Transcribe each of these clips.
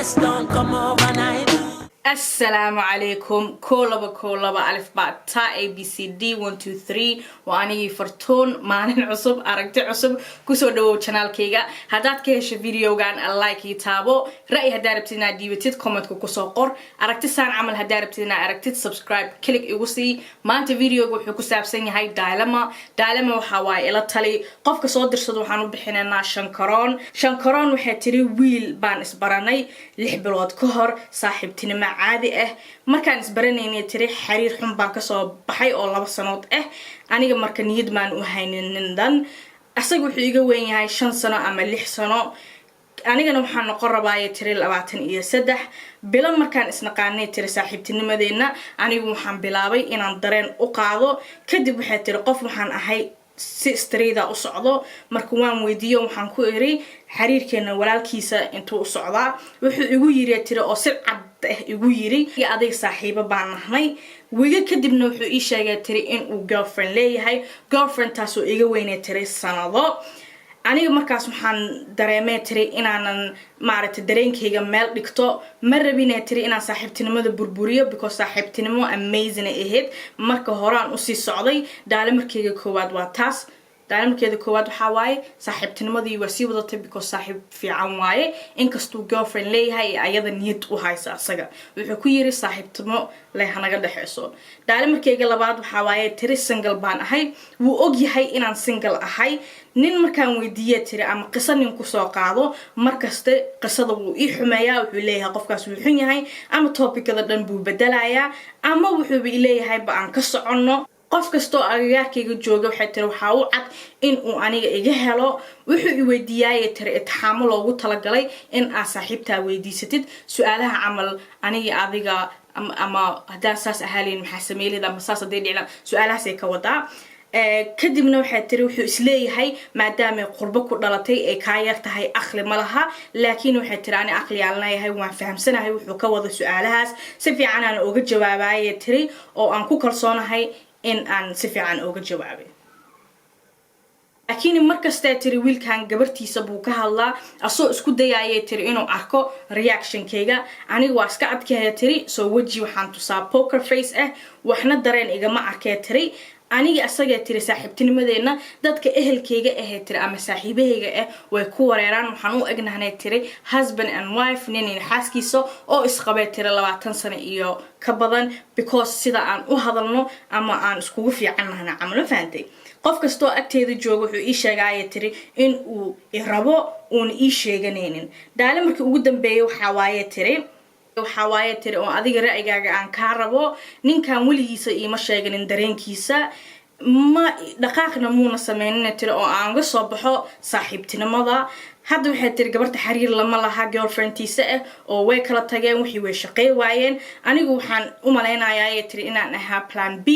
success don't come overnight. السلام عليكم كولبا ألف باء تاء ABCD 1 2 3 وأنا فرتون مانن عصب أركت عصب كسر دو channel كيجا هدات كيش فيديو كان اللايك يتابو رأي هداربتنا ديوتيد كومنت كوساقر أركت سان عمل هداربتنا أركت سبسكرايب كليك يوصي ما أنت فيديو جو حكوا سني هاي دايلما وحواي إلى تالي قف كصادر صدو حنو بحنا شنكران وحتري ويل بان إسبراني لحبلات كهر صاحب تنمع عادي markaan isbaranayna tiri xiriir xun baan ka soo baxay oo 2 sanood aniga marka niyad maan u haynin dan asagu wuxuu iga weyn yahay 5 sano ama 6 sano anigana waxaan noqon rabaa tiri 23 bilo markaan isnaqaanay tiri saaxiibtinimadeena anigu waxaan bilaabay inaan dareen u qaado kadib waxay tiri qof waxaan ahay si streeda u socdo marka waan weydiiyo waxaan ku iri xiriirkeena walaalkiisa intuu u socdaa wuxuu igu yiri tiri oo si cad igu yiri adeeg saaxiibo baan nahay wiiga kadibna wuxuu ii sheegay tiri in uu girlfriend leeyahay girlfriend taas oo iga weynay tiri sanado aniga markaas waxaan dareemay tiri inaanan maaragtay dareenkayga meel dhigto ma rabinay tiri inaan saaxiibtinimada burburiyo because saaxiibtinimo amazing aheyd marka horaan u sii socday daalamarkayga koowaad waa taas daalamarkeeda koowaad waxa waaye saaxiibtinimadii waa sii wadatay because saaxiib fiican waaye inkastuu girlfriend leeyahay ayada niyad u haysa asaga wuxuu ku yiri saaxiibtimo leehanaga dhaxayso daalamarkayga labaad waxa waaye tiri single baan ahay wuu og yahay inaan single ahay nin markaan weydiiyay tiri ama qisa nin ku soo qaado markaste qisada wuu ii xumeeyaa wuxuu leeyahay qofkaas wuu xun yahay ama topicada dhan buu bedelayaa ama wuxuu leeyahay ba aan ka soconno qof kasto agagaarkayga jooga waxay tiri waxa uu cad in uu aniga iga helo wuxuu i weydiiyay tiri itixaamo loogu talagalay in aad saaxiibtaa weydiisatid su'aalaha amal aniga adiga ama hadaa saas ahaleen maxaa sameeyay ama saas hadii dhicna su'aalahaas ay ka wadaa kadibna waxay tiri wuxuu isleeyahay maadaama qurbo ku dhalatay ee ka yar tahay aqli ma laha laakiin waxay tiri ani aqli aan leeyahay waan fahamsanahay wuxuu ka wada su'aalahaas si fiican aan uga jawaabayay tiri oo aan ku kalsoonahay in aan si fiican uga jawaabay laakiin markasta tiri wiilkan gabartiisa buu ka hadlaa asoo isku dayayay tiri inuu arko reactionkayga aniga waa iska adkeeyay tiri soo waji waxaan tusaa poker face waxna dareen igama arkay tiri aniga asaga tiri saaxiibtinimadeena dadka ehelkayga tiri ama saaxiibahayga way ku wareeraan waxaan u egnaanay tiri husband and wife nin xaaskiisa oo isqabay tiri 20 sano iyo ka badan because sida aan u hadalno ama aan iskugu fiicanahay amalo faantay qof kasto agteeda joogo wuxuu ii sheegay tiri in uu rabo uun ii sheeganeenin daalamarkii ugu dambeeyay waxa waaye tiri oo adiga ra'yigaaga aan ka rabo ninkan waligiisa iima sheeganin dareenkiisa ma dhaqaaqna muuna sameeynin tiri oo aan ga soo baxo saaxiibtinimada hadda waxay tiri gabarta xiriir lama laha girlfriendtiisa oo way kala tageen wixii way shaqay waayeen anigu waxaan u maleynayaa tiri inaan ahaa plan B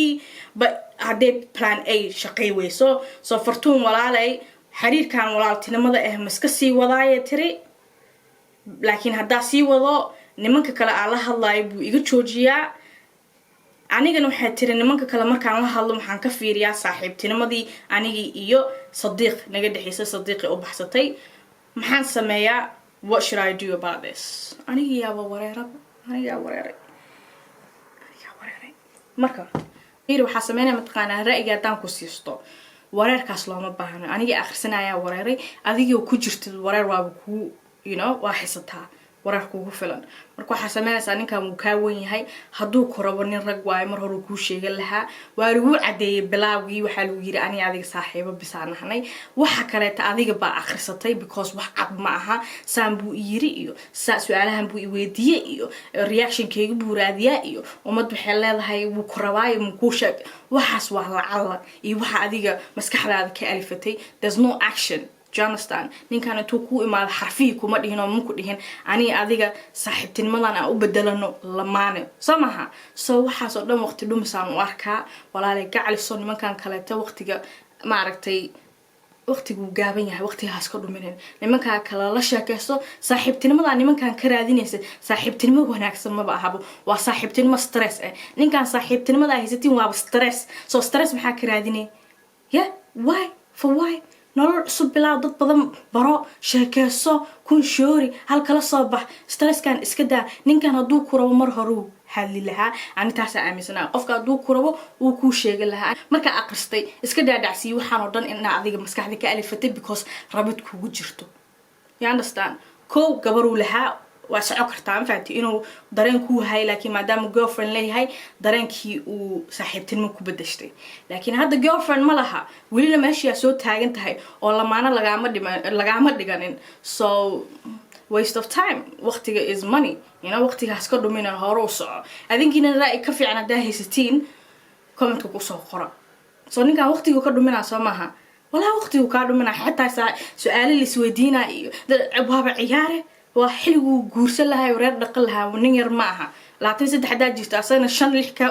but hadee plan A shaqay weyso soo fartuun walaalay xiriirkan walaaltinimada maska sii wadaayay tiri laakiin hadda sii wado nimanka kale aan la hadlayo buu iga joojiyaa anigana waxay tiri nimanka kale markaan la hadlo waxaan ka fiiriyaa saaxiibtinimadii anigii iyo sadiiq naga dhaxaysa sadiiqi u baxsatay maxaan sameeyaa what should I do about this anigii yaaba wareeray marka waxa sameeynaa mataqaanaa ra'yiga hadaan ku siisto wareerkaas looma baahno anigii akhrisanaya wareeray adigoo ku jirtid wareer waaba ku waa xisataa warar kugu filan marka waxa sameynaysa ninkan uu ka weyn yahay haduu ku rabo nin rag waay mar hore ku sheegan lahaa waa lagu cadeeyay bilaawgii waxa lagu yiri ani adiga saaxiibo bisaanahnay waxa kale ta adiga ba akhrisatay because wax cad ma aha saambu yiri iyo su'aalahan buu i weydiiyay iyo reactionkayga buu raadiyaa iyo umad waxay leedahay wuu ku rabaayo ku sheeg waxaas waa lacala iyo waxa adiga maskaxdaada ka alifatay there's no action Jonathan ninkan intuu ku imaado xarfihi kuma dhihin oo muku dhihin ani adiga saaxiibtinimadan aan u bedelano lamaane samaha soo waxaas oo dhan waqti dhumisaan u arkaa walaalay gacaliso nimankan kale ta waqtiga ma aragtay waqtigu gaaban yahay waqtigaas ka dhumineen nimanka kale la sheekaysto saaxiibtinimada nimankan ka raadinaysa saaxiibtinimo wanaagsan ma ahabo waa saaxiibtinimo stress ninkan saaxiibtinimada haysatiin waa stress so stress maxaa ka raadinay yeah why nolol cusub bilaa dad badan baro sheekeyso kun shoori hal kala soo bax stresskan iska daa ninkan haduu ku rabo mar hore hadli lahaa ani taas aaminsanaa qofka haduu ku rabo uu ku sheegi lahaa marka aqristay iska daadacsi waxaan oo dhan in adiga maskaxda ka alifatay because rabid kugu jirto you understand ko gabaru lahaa waa soo kartaa faanti inuu dareen ku hay laakiin maadaama girlfriend leeyahay dareenkii uu saaxiibtinimo ku bedeshtay laakiin hadda girlfriend ma laha weli meeshii soo taagan tahay oo lamaana lagaama dhiganin so waste of time waqtiga is money you know waqtigaas ka dhumin hore u soco adinkiina raay ka fiican hadaa haysatiin comment-ka ku soo qora so ninka waqtiga ka dhuminaa soo maaha wala waqtiga ka dhuminaa xitaa su'aalo la isweydiinaa iyo abwaaba ciyaare waa xilligu guursan lahay reer dhaqan lahaa nin yar ma aha 23 hadaa jirta asana 5 6 ka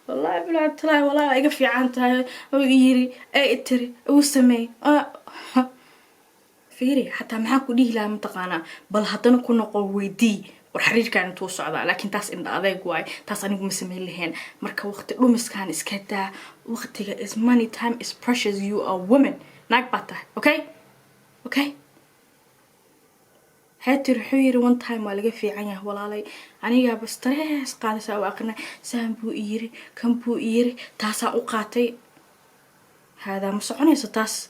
wallahi bilaa talaa wallahi iga fiican tahay oo yiri ay tiri oo samee fiiri hatta maxaa ku dhihi lahaa mataqaana bal hadana ku noqo weydii war xiriirkan intuu socdaa laakiin taas in adeeg waay taas anigu ma sameyn lahayn marka waqti dhumiskan iska daa waqtiga is money time is precious you are woman naag bata okay هاتر حير one time ولا في عنيه ولا لي أنا بس stress قال سأو أقنع سامبو إيري كم بو إيري تاسع أوقاتي هذا مسعني ستاس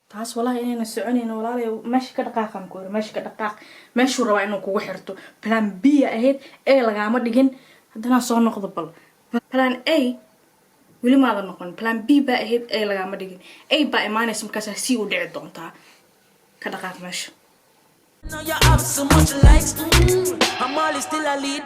تاس والله إني نسعني إنه ولا لي ماشي كدقاق مكور ماشي كدقاق ماشي روا إنه كوه حرتو بلان بي أهيد إيه لقامة دقين هدنا صار نقض بل بلان A ولي ماذا نقول بلان B بقى أهيد إيه لقامة دقين A بقى ما نسمع كسر C ودعي دونتا كدقاق ماشي Now you have so much likes. I'm always still a lead.